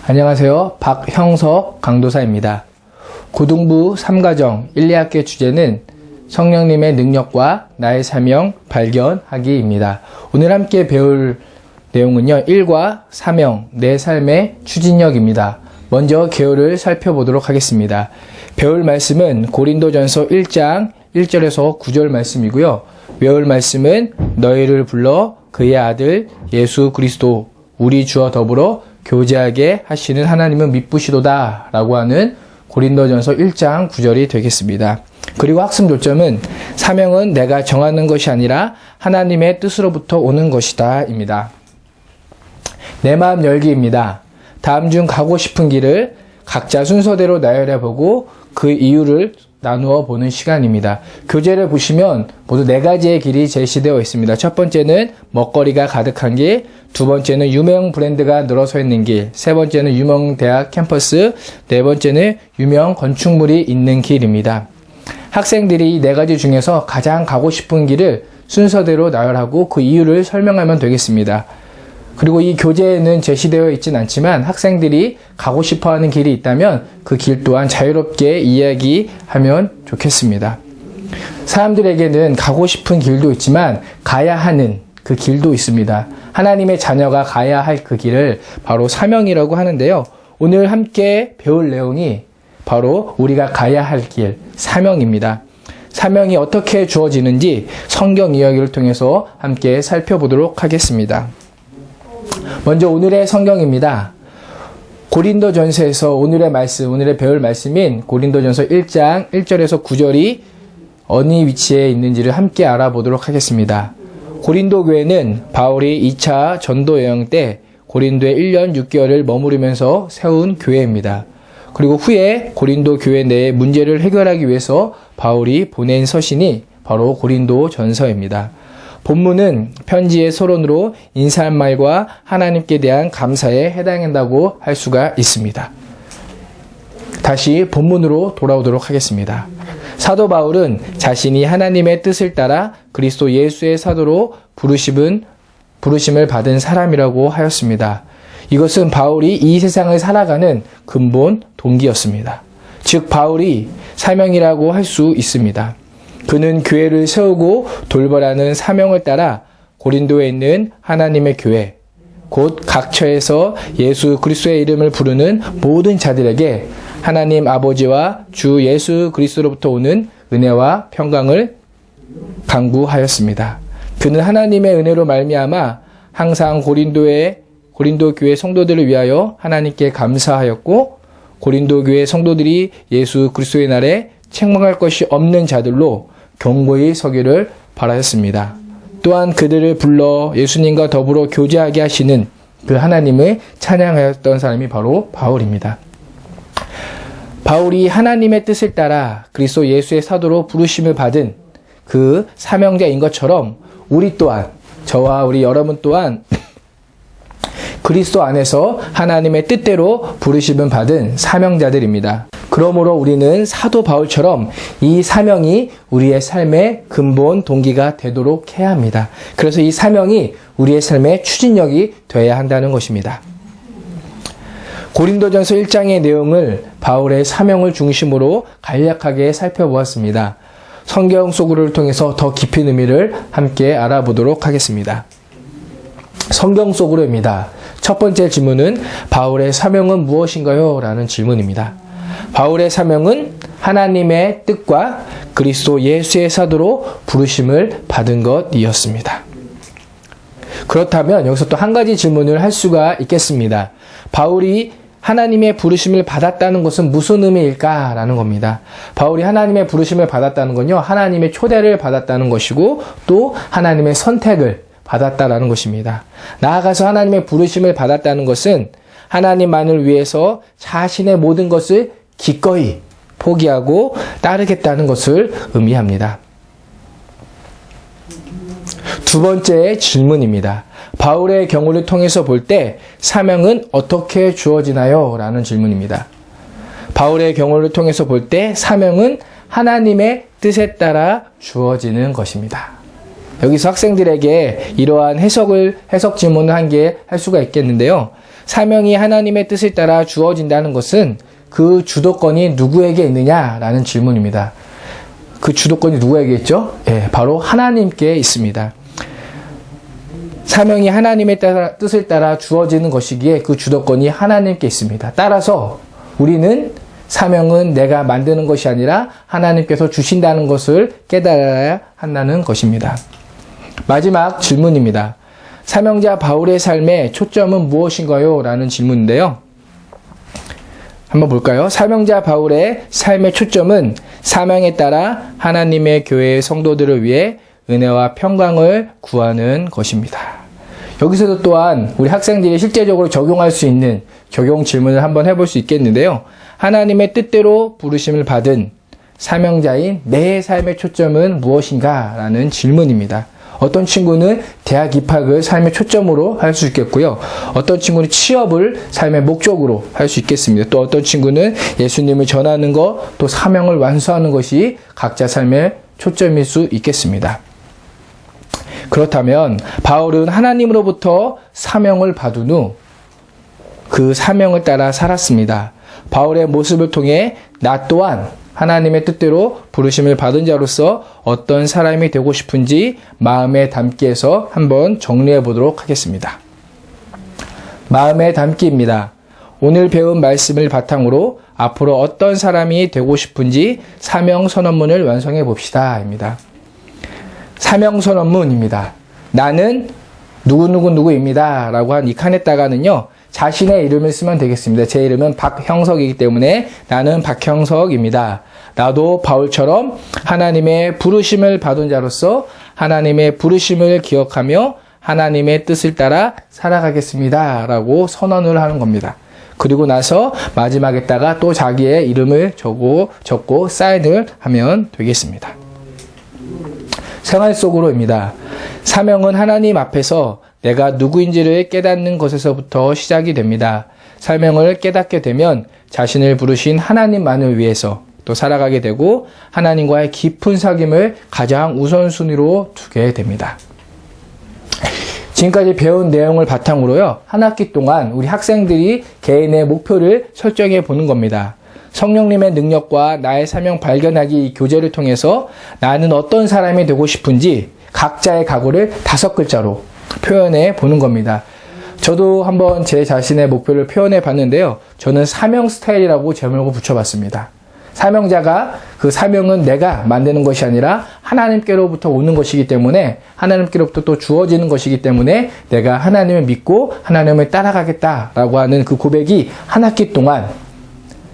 안녕하세요. 박형석 강도사입니다. 고등부 3과정 1, 2학기 주제는 성령님의 능력과 나의 사명 발견하기입니다. 오늘 함께 배울 내용은요. 1과 사명, 내 삶의 추진력입니다. 먼저 개요를 살펴보도록 하겠습니다. 배울 말씀은 고린도전서 1장 1절에서 9절 말씀이고요. 외울 말씀은 너희를 불러 그의 아들 예수 그리스도 우리 주와 더불어 교제하게 하시는 하나님은 미쁘시도다 라고 하는 고린도전서 1장 9절이 되겠습니다. 그리고 학습 요점은 사명은 내가 정하는 것이 아니라 하나님의 뜻으로부터 오는 것이다 입니다. 내 마음 열기입니다. 다음 중 가고 싶은 길을 각자 순서대로 나열해보고 그 이유를 나누어 보는 시간입니다. 교재를 보시면 모두 4가지의 길이 제시되어 있습니다. 첫 번째는 먹거리가 가득한 길, 두 번째는 유명 브랜드가 늘어서 있는 길, 세 번째는 유명 대학 캠퍼스, 네 번째는 유명 건축물이 있는 길입니다. 학생들이 이 4가지 중에서 가장 가고 싶은 길을 순서대로 나열하고 그 이유를 설명하면 되겠습니다. 그리고 이 교재에는 제시되어 있진 않지만 학생들이 가고 싶어하는 길이 있다면 그 길 또한 자유롭게 이야기하면 좋겠습니다. 사람들에게는 가고 싶은 길도 있지만 가야 하는 그 길도 있습니다. 하나님의 자녀가 가야 할 그 길을 바로 사명이라고 하는데요. 오늘 함께 배울 내용이 바로 우리가 가야 할 길, 사명입니다. 사명이 어떻게 주어지는지 성경 이야기를 통해서 함께 살펴보도록 하겠습니다. 먼저 오늘의 성경입니다. 고린도전서에서 오늘의 배울 말씀인 고린도전서 1장 1절에서 9절이 어느 위치에 있는지를 함께 알아보도록 하겠습니다. 고린도 교회는 바울이 2차 전도 여행 때 고린도에 1년 6개월을 머무르면서 세운 교회입니다. 그리고 후에 고린도 교회 내의 문제를 해결하기 위해서 바울이 보낸 서신이 바로 고린도전서입니다. 본문은 편지의 서론으로 인사한 말과 하나님께 대한 감사에 해당한다고 할 수가 있습니다. 다시 본문으로 돌아오도록 하겠습니다. 사도 바울은 자신이 하나님의 뜻을 따라 그리스도 예수의 사도로 부르심을 받은 사람이라고 하였습니다. 이것은 바울이 이 세상을 살아가는 근본 동기였습니다. 즉 바울이 사명이라고 할 수 있습니다. 그는 교회를 세우고 돌보라는 사명을 따라 고린도에 있는 하나님의 교회, 곧 각처에서 예수 그리스도의 이름을 부르는 모든 자들에게 하나님 아버지와 주 예수 그리스도로부터 오는 은혜와 평강을 간구하였습니다. 그는 하나님의 은혜로 말미암아 항상 고린도 교회 성도들을 위하여 하나님께 감사하였고 고린도 교회 성도들이 예수 그리스도의 날에 책망할 것이 없는 자들로 경고히 서기를 바라였습니다. 또한 그들을 불러 예수님과 더불어 교제하게 하시는 그 하나님을 찬양하였던 사람이 바로 바울입니다. 바울이 하나님의 뜻을 따라 그리스도 예수의 사도로 부르심을 받은 그 사명자인 것처럼 우리 또한 저와 우리 여러분 또한 그리스도 안에서 하나님의 뜻대로 부르심을 받은 사명자들입니다. 그러므로 우리는 사도 바울처럼 이 사명이 우리의 삶의 근본 동기가 되도록 해야 합니다. 그래서 이 사명이 우리의 삶의 추진력이 되어야 한다는 것입니다. 고린도전서 1장의 내용을 바울의 사명을 중심으로 간략하게 살펴보았습니다. 성경 속으로를 통해서 더 깊은 의미를 함께 알아보도록 하겠습니다. 성경 속으로입니다. 첫 번째 질문은 바울의 사명은 무엇인가요? 라는 질문입니다. 바울의 사명은 하나님의 뜻과 그리스도 예수의 사도로 부르심을 받은 것이었습니다. 그렇다면 여기서 또 한 가지 질문을 할 수가 있겠습니다. 바울이 하나님의 부르심을 받았다는 것은 무슨 의미일까라는 겁니다. 바울이 하나님의 부르심을 받았다는 건요, 하나님의 초대를 받았다는 것이고 또 하나님의 선택을 받았다라는 것입니다. 나아가서 하나님의 부르심을 받았다는 것은 하나님만을 위해서 자신의 모든 것을 기꺼이 포기하고 따르겠다는 것을 의미합니다. 두 번째 질문입니다. 바울의 경우를 통해서 볼 때 사명은 어떻게 주어지나요? 라는 질문입니다. 바울의 경우를 통해서 볼 때 사명은 하나님의 뜻에 따라 주어지는 것입니다. 여기서 학생들에게 이러한 해석 질문을 한 개 할 수가 있겠는데요. 사명이 하나님의 뜻을 따라 주어진다는 것은 그 주도권이 누구에게 있느냐라는 질문입니다. 그 주도권이 누구에게 있죠? 예, 바로 하나님께 있습니다. 사명이 하나님의 뜻을 따라 주어지는 것이기에 그 주도권이 하나님께 있습니다. 따라서 우리는 사명은 내가 만드는 것이 아니라 하나님께서 주신다는 것을 깨달아야 한다는 것입니다. 마지막 질문입니다. 사명자 바울의 삶의 초점은 무엇인가요? 라는 질문인데요. 한번 볼까요? 사명자 바울의 삶의 초점은 사명에 따라 하나님의 교회의 성도들을 위해 은혜와 평강을 구하는 것입니다. 여기서도 또한 우리 학생들이 실제적으로 적용할 수 있는 적용 질문을 한번 해볼 수 있겠는데요. 하나님의 뜻대로 부르심을 받은 사명자인 내 삶의 초점은 무엇인가? 라는 질문입니다. 어떤 친구는 대학 입학을 삶의 초점으로 할 수 있겠고요. 어떤 친구는 취업을 삶의 목적으로 할 수 있겠습니다. 또 어떤 친구는 예수님을 전하는 것, 또 사명을 완수하는 것이 각자 삶의 초점일 수 있겠습니다. 그렇다면 바울은 하나님으로부터 사명을 받은 후 그 사명을 따라 살았습니다. 바울의 모습을 통해 나 또한 하나님의 뜻대로 부르심을 받은 자로서 어떤 사람이 되고 싶은지 마음에 담기 해서 한번 정리해 보도록 하겠습니다. 마음에 담기입니다. 오늘 배운 말씀을 바탕으로 앞으로 어떤 사람이 되고 싶은지 사명 선언문을 완성해 봅시다. 입니다. 사명 선언문입니다. 나는 누구입니다. 라고 한 이 칸에다가는요, 자신의 이름을 쓰면 되겠습니다. 제 이름은 박형석이기 때문에 나는 박형석입니다. 나도 바울처럼 하나님의 부르심을 받은 자로서 하나님의 부르심을 기억하며 하나님의 뜻을 따라 살아가겠습니다. 라고 선언을 하는 겁니다. 그리고 나서 마지막에다가 또 자기의 이름을 적고 사인을 하면 되겠습니다. 생활 속으로입니다. 사명은 하나님 앞에서 내가 누구인지를 깨닫는 것에서부터 시작이 됩니다. 사명을 깨닫게 되면 자신을 부르신 하나님만을 위해서 또 살아가게 되고 하나님과의 깊은 사귐을 가장 우선순위로 두게 됩니다. 지금까지 배운 내용을 바탕으로요, 한 학기 동안 우리 학생들이 개인의 목표를 설정해 보는 겁니다. 성령님의 능력과 나의 사명 발견하기 교재를 통해서 나는 어떤 사람이 되고 싶은지 각자의 각오를 5글자로 표현해 보는 겁니다. 저도 한번 제 자신의 목표를 표현해 봤는데요. 저는 사명 스타일이라고 제목을 붙여봤습니다. 사명자가 그 사명은 내가 만드는 것이 아니라 하나님께로부터 오는 것이기 때문에 하나님께로부터 또 주어지는 것이기 때문에 내가 하나님을 믿고 하나님을 따라가겠다라고 하는 그 고백이 한 학기 동안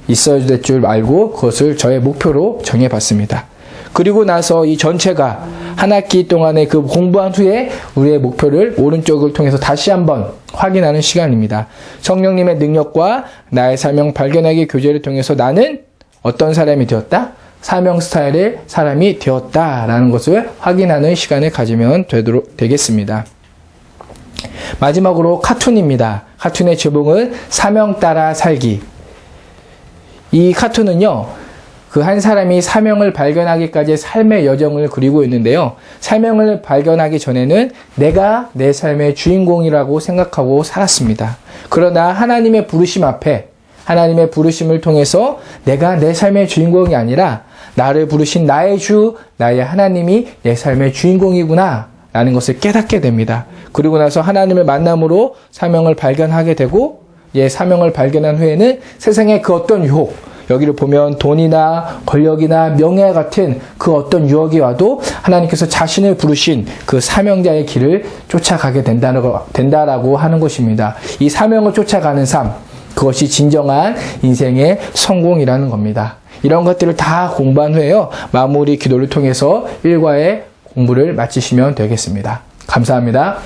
있어야 될 줄 알고 그것을 저의 목표로 정해봤습니다. 그리고 나서 이 전체가 한 학기 동안의 그 공부한 후에 우리의 목표를 오른쪽을 통해서 다시 한번 확인하는 시간입니다. 성령님의 능력과 나의 사명 발견하기 교재를 통해서 나는 어떤 사람이 되었다? 사명 스타일의 사람이 되었다라는 것을 확인하는 시간을 가지면 되겠습니다. 마지막으로 카툰입니다. 카툰의 제목은 사명 따라 살기. 이 카툰은요, 그 한 사람이 사명을 발견하기까지의 삶의 여정을 그리고 있는데요. 사명을 발견하기 전에는 내가 내 삶의 주인공이라고 생각하고 살았습니다. 그러나 하나님의 부르심 앞에, 하나님의 부르심을 통해서 내가 내 삶의 주인공이 아니라 나를 부르신 나의 주, 나의 하나님이 내 삶의 주인공이구나 라는 것을 깨닫게 됩니다. 그리고 나서 하나님을 만남으로 사명을 발견하게 되고, 사명을 발견한 후에는 세상의 그 어떤 유혹, 여기를 보면 돈이나 권력이나 명예 같은 그 어떤 유혹이 와도 하나님께서 자신을 부르신 그 사명자의 길을 쫓아가게 된다라고 하는 것입니다. 이 사명을 쫓아가는 삶, 그것이 진정한 인생의 성공이라는 겁니다. 이런 것들을 다 공부한 후에요, 마무리 기도를 통해서 일과의 공부를 마치시면 되겠습니다. 감사합니다.